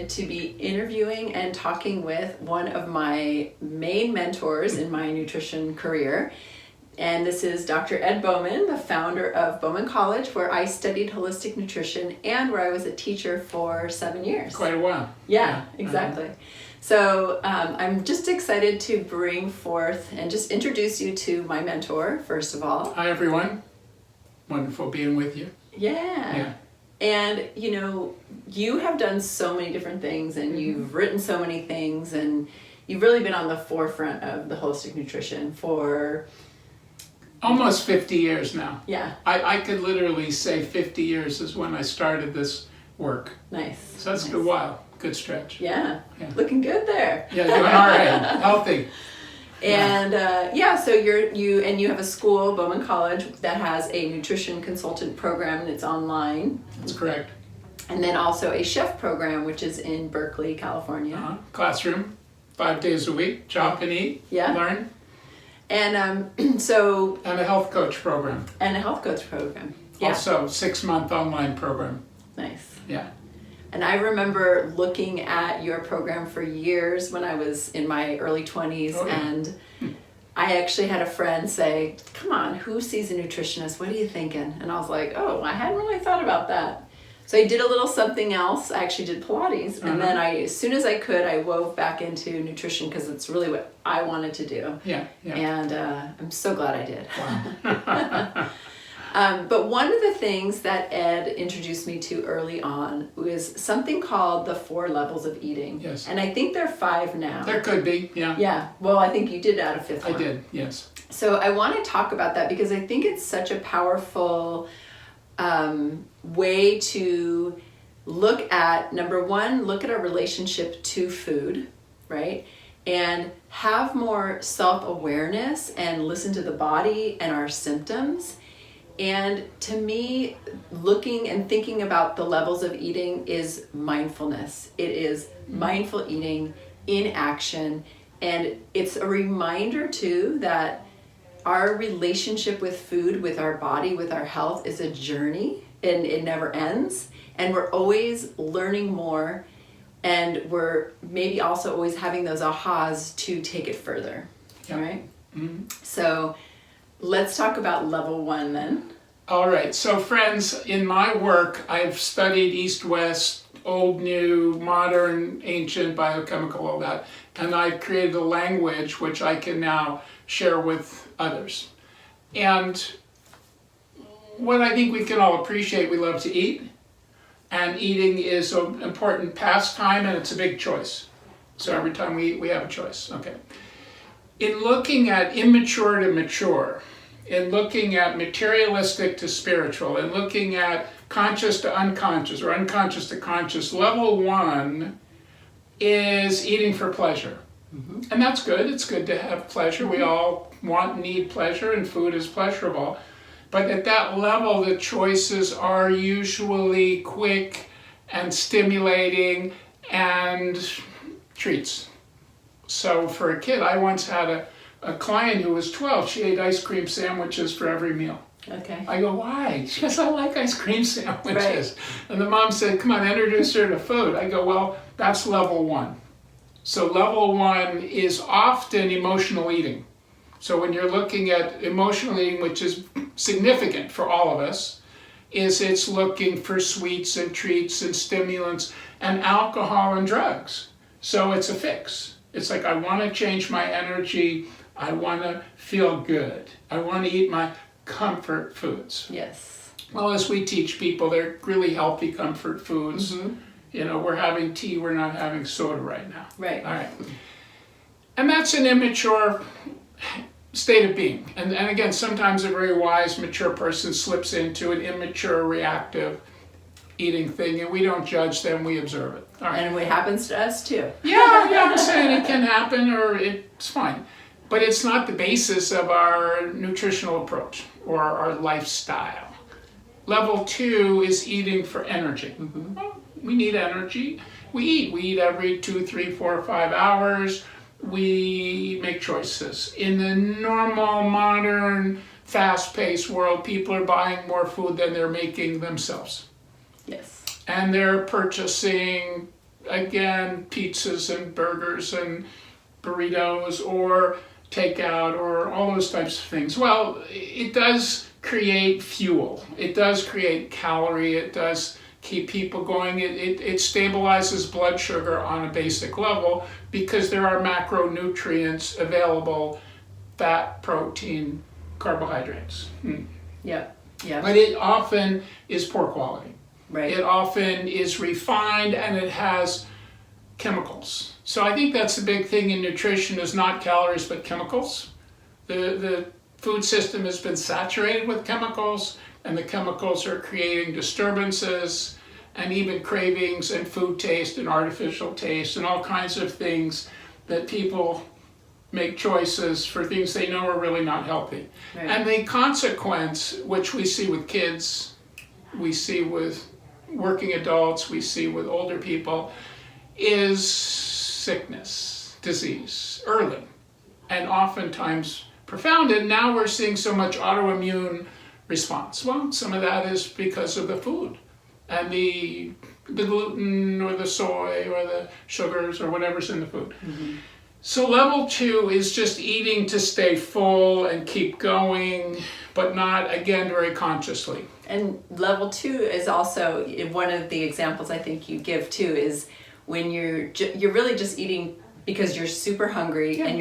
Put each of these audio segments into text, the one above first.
excited to be interviewing and talking with one of my main mentors in my nutrition career. And this is Dr. Ed Bauman, the founder of Bauman College, where I studied holistic nutrition and where I was a teacher for 7 years. Quite a while. Yeah, exactly. So I'm just excited to bring forth and just introduce you to my mentor, first of all. Hi, everyone. Wonderful being with you. Yeah. And, you know, you have done so many different things and you've written so many things and you've really been on the forefront of the holistic nutrition for... Almost 50 years now. Yeah. I could literally say 50 years is when I started this work. Nice. So that's a good while. Good stretch. Yeah. Looking good there. Yeah, doing all right. Healthy. And so you have a school, Bauman College, that has a nutrition consultant program and it's online. That's correct. And then also a chef program, which is in Berkeley, California. Classroom, 5 days a week, chop and eat, learn. And And a health coach program. And a health coach program. Yeah. Also, 6-month online program. Nice. Yeah. And I remember looking at your program for years when I was in my early 20s. Oh, yeah. And I actually had a friend say, come on, who sees a nutritionist? What are you thinking? And I was like, oh, I hadn't really thought about that. So I did a little something else. I actually did Pilates. And then as soon as I could, I wove back into nutrition because it's really what I wanted to do. Yeah. And I'm so glad I did. Wow. But one of the things that Ed introduced me to early on was something called the 4 levels of eating. Yes. And I think there are 5 now. There could be, yeah. Yeah. Well, I think you did add a 5th one. I did, yes. So I want to talk about that because I think it's such a powerful way to look at, number one, look at our relationship to food, right? And have more self-awareness and listen to the body and our symptoms. And to me, looking and thinking about the levels of eating is mindfulness. It is mindful eating in action. And it's a reminder too that our relationship with food, with our body, with our health is a journey and it never ends. And we're always learning more. And we're maybe also always having those ahas to take it further, right? Mm-hmm. So let's talk about level 1 then. All right. So friends, in my work, I've studied East-West, old, new, modern, ancient, biochemical, all that. And I've created a language which I can now share with others. And what I think we can all appreciate, we love to eat. And eating is an important pastime and it's a big choice. So every time we eat, we have a choice. Okay. In looking at immature to mature, in looking at materialistic to spiritual, in looking at conscious to unconscious or unconscious to conscious, level 1 is eating for pleasure. Mm-hmm. And that's good. It's good to have pleasure. We all want, need pleasure, and food is pleasurable. But at that level, the choices are usually quick and stimulating and treats. So for a kid, I once had a client who was 12. She ate ice cream sandwiches for every meal. Okay. I go, why? She goes, I like ice cream sandwiches. Right. And the mom said, come on, introduce her to food. I go, well, that's level 1. So level 1 is often emotional eating. So when you're looking at emotional eating, which is significant for all of us, is it's looking for sweets and treats and stimulants and alcohol and drugs. So it's a fix. It's like, I want to change my energy. I want to feel good. I want to eat my comfort foods. Yes. Well, as we teach people, they're really healthy comfort foods. Mm-hmm. You know, we're having tea, we're not having soda right now. Right. All right. And that's an immature state of being. And again, sometimes a very wise, mature person slips into an immature, reactive eating thing, and we don't judge them, we observe it. All right. And it happens to us too. Yeah, I'm saying it can happen or it's fine. But it's not the basis of our nutritional approach or our lifestyle. Level 2 is eating for energy. Mm-hmm. Well, we need energy. We eat every 2, 3, 4, 5 hours. We make choices. In the normal, modern, fast-paced world, people are buying more food than they're making themselves. Yes. And they're purchasing again, pizzas and burgers and burritos or takeout or all those types of things? Well, it does create fuel. It does create calorie. It does keep people going. It stabilizes blood sugar on a basic level because there are macronutrients available: fat, protein, carbohydrates. Yeah. Yeah. But it often is poor quality. Right. It often is refined and it has chemicals. So I think that's the big thing in nutrition, is not calories but chemicals. The food system has been saturated with chemicals, and the chemicals are creating disturbances and even cravings and food taste and artificial taste and all kinds of things that people make choices for things they know are really not healthy. Right. And the consequence, which we see with kids, we see with working adults, we see with older people, is sickness, disease, early, and oftentimes profound. And now we're seeing so much autoimmune response. Well, some of that is because of the food and the gluten or the soy or the sugars or whatever's in the food. Mm-hmm. So level 2 is just eating to stay full and keep going, but not, again, very consciously. And level 2 is also one of the examples I think you give too, is when you're really just eating because you're super hungry. Yeah. And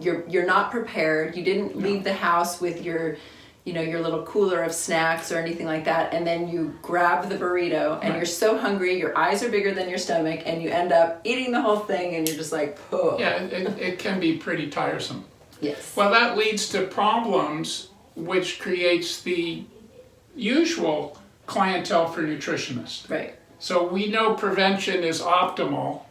you're not prepared. You didn't leave the house with your little cooler of snacks or anything like that, and then you grab the burrito and You're so hungry, your eyes are bigger than your stomach, and you end up eating the whole thing, and you're just like, oh. Yeah, it can be pretty tiresome. Yes. Well, that leads to problems, which creates the usual clientele for nutritionists. Right. So we know prevention is optimal,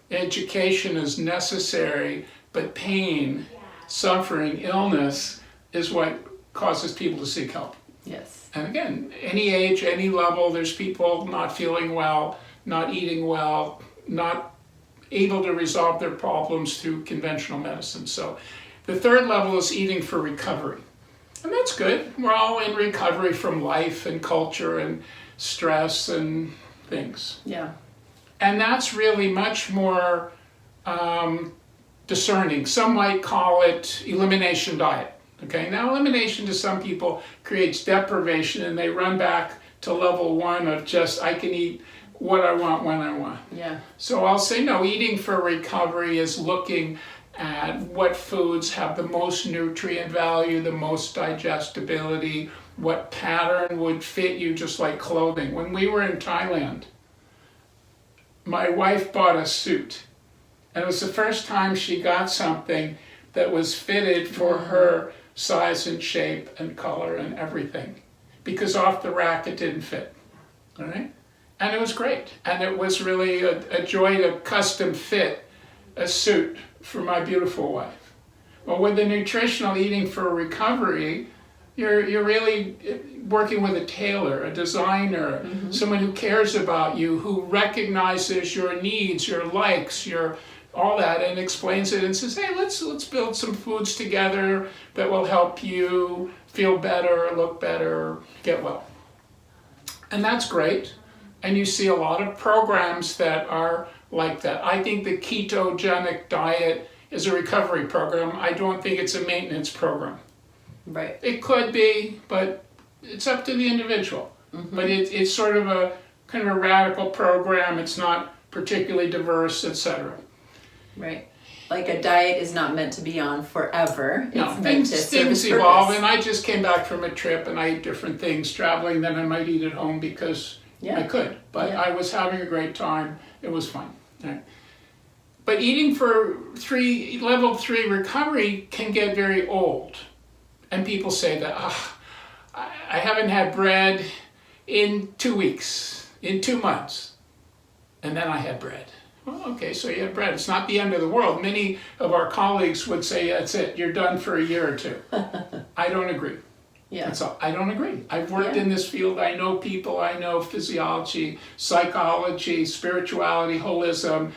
education is necessary, but pain, suffering, illness is what causes people to seek help. Yes. And again, any age, any level, there's people not feeling well, not eating well, not able to resolve their problems through conventional medicine. So the third level is eating for recovery. And that's good. We're all in recovery from life and culture and stress and things. Yeah. And that's really much more discerning. Some might call it elimination diet. Okay, now elimination to some people creates deprivation, and they run back to level 1 of just, I can eat what I want when I want. Yeah. So I'll say no, eating for recovery is looking at what foods have the most nutrient value, the most digestibility, what pattern would fit you, just like clothing. When we were in Thailand, my wife bought a suit, and it was the first time she got something that was fitted for her size and shape and color and everything, because off the rack it didn't fit. All right? And it was great. And it was really a joy to custom fit a suit for my beautiful wife. Well, with the nutritional eating for recovery, you're really working with a tailor, a designer, someone who cares about you, who recognizes your needs, your likes, your all that, and explains it and says, hey, let's build some foods together that will help you feel better, look better, get well. And that's great. And you see a lot of programs that are like that. I think the ketogenic diet is a recovery program. I don't think it's a maintenance program. Right. It could be, but it's up to the individual. But it's sort of a kind of a radical program. It's not particularly diverse, etc. Right. Like a diet is not meant to be on forever. No, it's meant to things evolve, and I just came back from a trip and I ate different things traveling than I might eat at home because I could. But I was having a great time. It was fun. Right. But eating for level 3 recovery can get very old. And people say that, I haven't had bread in 2 weeks, in 2 months. And then I had bread. Well, okay, so you had bread. It's not the end of the world. Many of our colleagues would say, that's it, you're done for a year or 2. I don't agree. Yeah. So I don't agree. I've worked in this field. I know people. I know physiology, psychology, spirituality, holism.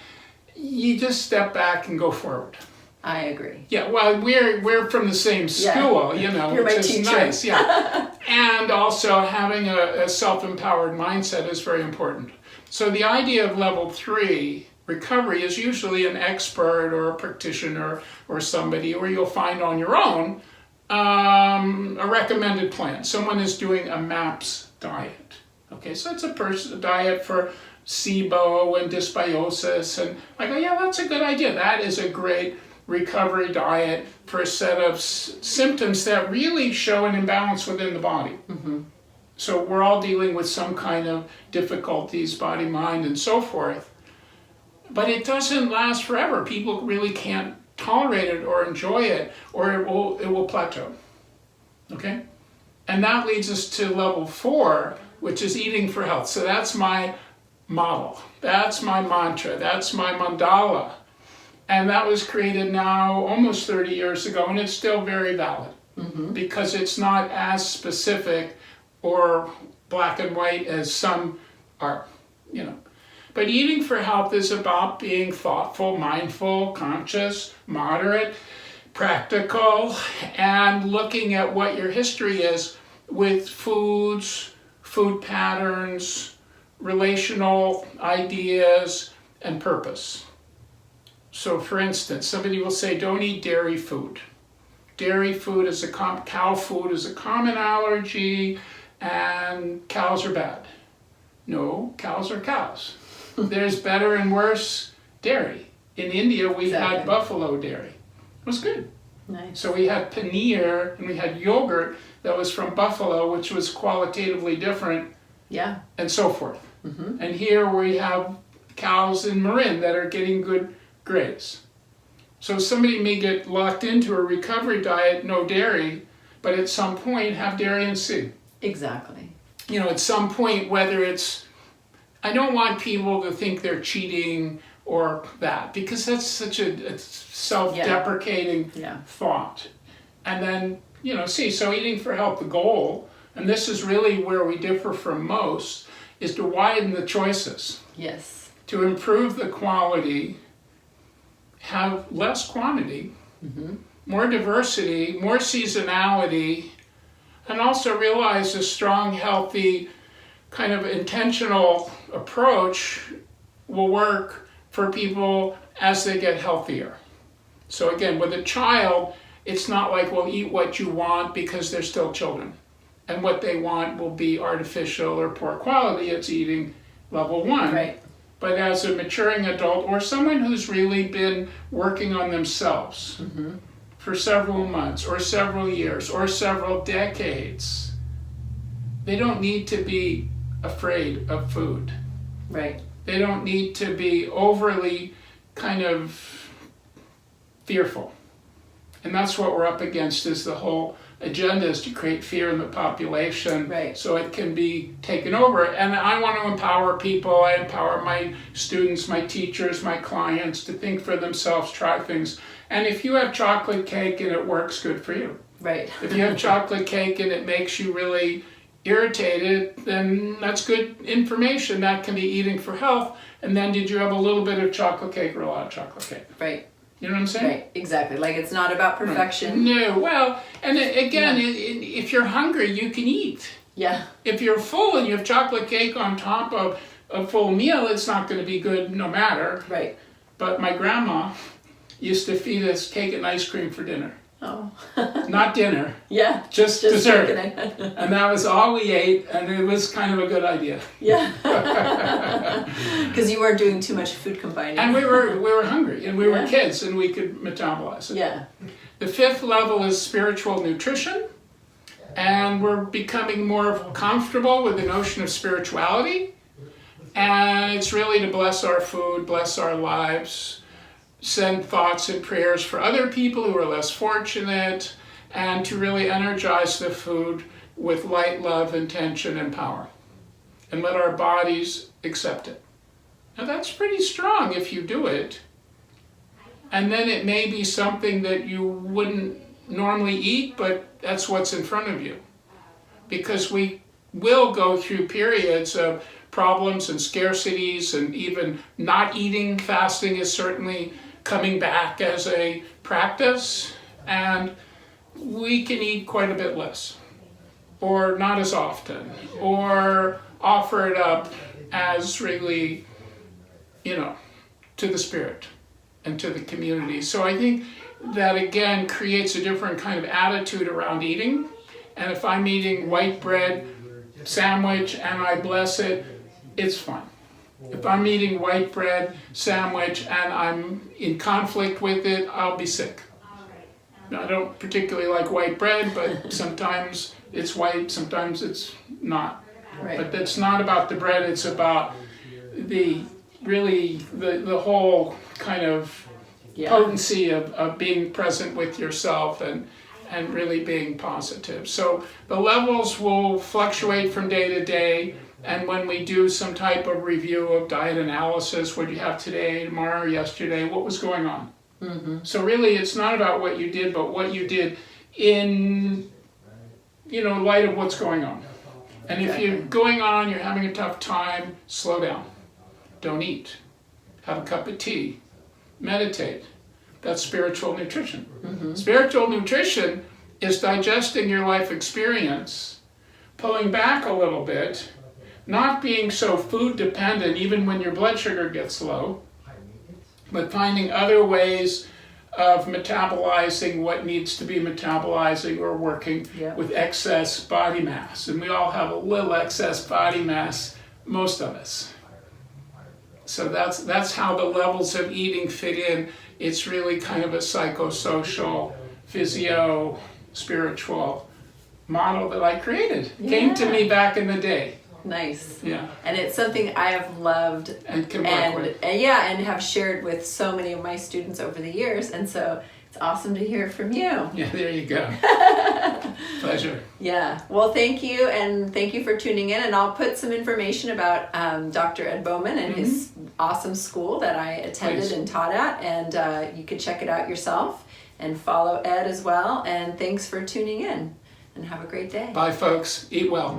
You just step back and go forward. I agree. Yeah, well, we're from the same school, You're which my is teacher. nice. Yeah, and also having a self-empowered mindset is very important. So the idea of level 3 recovery is usually an expert or a practitioner or somebody, or you'll find on your own a recommended plan. Someone is doing a MAPS diet. Okay, so it's a diet for SIBO and dysbiosis, and I go, yeah, that's a good idea. That is a great recovery diet for a set of symptoms that really show an imbalance within the body. Mm-hmm. So we're all dealing with some kind of difficulties, body, mind, and so forth. But it doesn't last forever. People really can't tolerate it or enjoy it, or it will plateau. Okay? And that leads us to level 4, which is eating for health. So that's my model. That's my mantra. That's my mandala. And that was created now almost 30 years ago, and it's still very valid. Mm-hmm. Because it's not as specific or black and white as some are, you know. But eating for health is about being thoughtful, mindful, conscious, moderate, practical, and looking at what your history is with foods, food patterns, relational ideas, and purpose. So for instance, somebody will say, don't eat dairy food. Dairy food is cow food is a common allergy, and cows are bad. No, cows are cows. There's better and worse dairy. In India, we had buffalo dairy. It was good. Nice. So we had paneer and we had yogurt that was from buffalo, which was qualitatively different. Yeah. And so forth. Mm-hmm. And here we have cows in Marin that are getting good graze. So somebody may get locked into a recovery diet, no dairy, but at some point have dairy and see. Exactly. You know, at some point, whether it's, I don't want people to think they're cheating or that, because that's such a self-deprecating thought. And then, you know, so eating for health, the goal, and this is really where we differ from most, is to widen the choices. Yes. To improve the quality, have less quantity, mm-hmm. more diversity, more seasonality, and also realize a strong, healthy, kind of intentional approach will work for people as they get healthier. So again, with a child, it's not like, well, eat what you want because they're still children. And what they want will be artificial or poor quality. It's eating level 1. Right. But as a maturing adult or someone who's really been working on themselves mm-hmm. for several months or several years or several decades, they don't need to be afraid of food. Right. They don't need to be overly kind of fearful. And that's what we're up against, is the whole agenda is to create fear in the population, right. so it can be taken over. And I want to empower people. I empower my students, my teachers, my clients to think for themselves, try things. And if you have chocolate cake and it works, good for you. Right. If you have chocolate cake and it makes you really irritated, then that's good information. That can be eating for health. And then did you have a little bit of chocolate cake or a lot of chocolate cake? Right. You know what I'm saying? Right, exactly. Like, it's not about perfection. Right. No, well, and again, if you're hungry, you can eat. Yeah. If you're full and you have chocolate cake on top of a full meal, it's not going to be good no matter. Right. But my grandma used to feed us cake and ice cream for dinner. Oh. Not dinner. Yeah. Just dessert. And that was all we ate, and it was kind of a good idea. Yeah. Because you weren't doing too much food combining. And we were hungry, and we were kids, and we could metabolize it. Yeah. The 5th level is spiritual nutrition, and we're becoming more comfortable with the notion of spirituality, and it's really to bless our food, bless our lives, send thoughts and prayers for other people who are less fortunate, and to really energize the food with light, love, intention, and power, and let our bodies accept it. Now that's pretty strong if you do it, and then it may be something that you wouldn't normally eat, but that's what's in front of you, because we will go through periods of problems and scarcities, and even not eating. Fasting is certainly coming back as a practice, and we can eat quite a bit less, or not as often, or offer it up as really, to the spirit and to the community. So I think that again creates a different kind of attitude around eating. And if I'm eating white bread sandwich and I bless it, it's fine. If I'm eating white bread sandwich and I'm in conflict with it, I'll be sick. Now, I don't particularly like white bread, but sometimes it's white, sometimes it's not. Right. But it's not about the bread, it's about the whole kind of potency of being present with yourself and really being positive. So the levels will fluctuate from day to day, and when we do some type of review of diet analysis, what do you have today, tomorrow, yesterday, what was going on? Mm-hmm. So really it's not about what you did, but what you did in light of what's going on. And if you're going on, you're having a tough time, slow down. Don't eat. Have a cup of tea. Meditate. That's spiritual nutrition. Mm-hmm. Spiritual nutrition is digesting your life experience, pulling back a little bit, not being so food dependent even when your blood sugar gets low, but finding other ways of metabolizing what needs to be metabolizing or working with excess body mass. And we all have a little excess body mass, most of us. So that's how the levels of eating fit in. It's really kind of a psychosocial, physio, spiritual model that I created. Came to me back in the day. Nice. Yeah. And it's something I have loved and can work with. And have shared with so many of my students over the years. And so it's awesome to hear from you. Yeah, there you go. Pleasure. Yeah. Well, thank you. And thank you for tuning in. And I'll put some information about Dr. Ed Bauman and his awesome school that I attended and taught at. And you can check it out yourself and follow Ed as well. And thanks for tuning in. And have a great day. Bye, folks. Eat well.